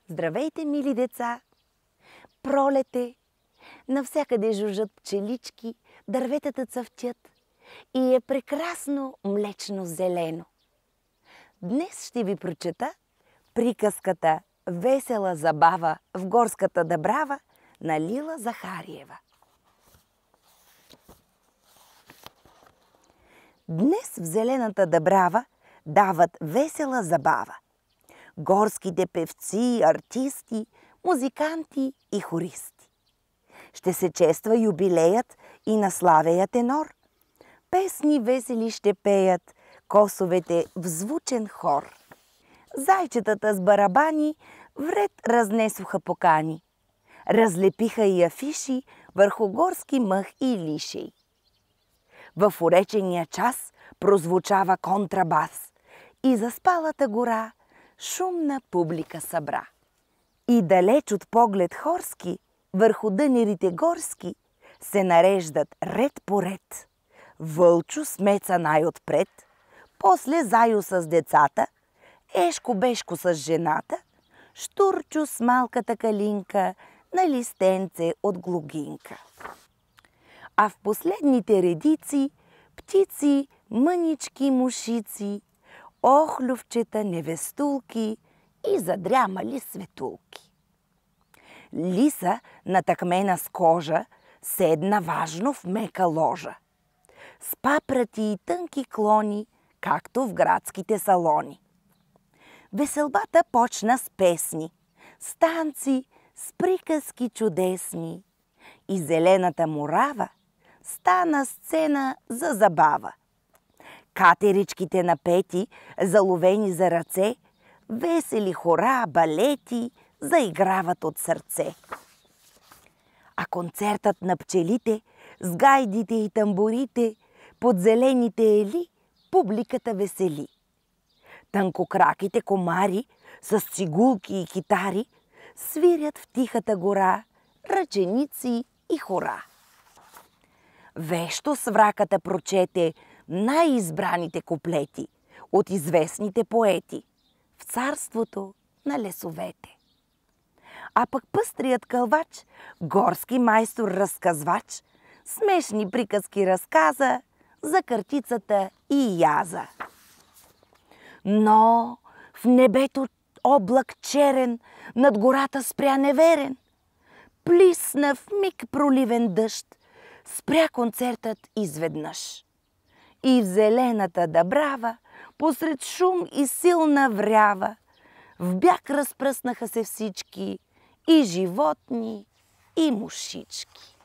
Здравейте, мили деца! Пролет е, навсякъде жужжат пчелички, дърветата цъфтят и е прекрасно млечно-зелено. Днес ще ви прочета приказката "Весела забава в горската дъбрава" на Лила Захариева. Днес в зелената дъбрава дават весела забава. Горските певци, артисти, музиканти и хористи. Ще се чества юбилеят и на славея тенор. Песни весели ще пеят косовете в звучен хор. Зайчетата с барабани вред разнесоха покани. Разлепиха и афиши върху горски мъх и лишей. В уречения час прозвучава контрабас и заспалата гора шумна публика събра. И далеч от поглед хорски, върху дънерите горски, се нареждат ред по ред. Вълчо с Меца най-отпред, после Зайо с децата, Ешко-бешко с жената, Штурчо с малката калинка на листенце от глугинка. А в последните редици птици, мънички мушици, охлювчета, невестулки и задрямали светулки. Лиса, натъкмена с кожа, седна важно в мека ложа. С папрати и тънки клони, както в градските салони. Веселбата почна с песни, с танци, с приказки чудесни. И зелената морава стана сцена за забава. Катеричките напети, заловени за ръце, весели хора, балети заиграват от сърце. А концертът на пчелите с гайдите и тамбурите под зелените ели публиката весели. Тънкокраките комари с цигулки и китари свирят в тихата гора ръченици и хора. Вещо свраката прочете най-избраните куплети от известните поети в царството на лесовете. А пък пъстрият кълвач, горски майстор-разказвач, смешни приказки разказа за къртицата и яза. Но в небето облак черен над гората спря неверен. Плисна в миг проливен дъжд, спря концертът изведнъж. И в зелената дъбрава, посред шум и силна врява, в бяг разпръснаха се всички, и животни, и мушички.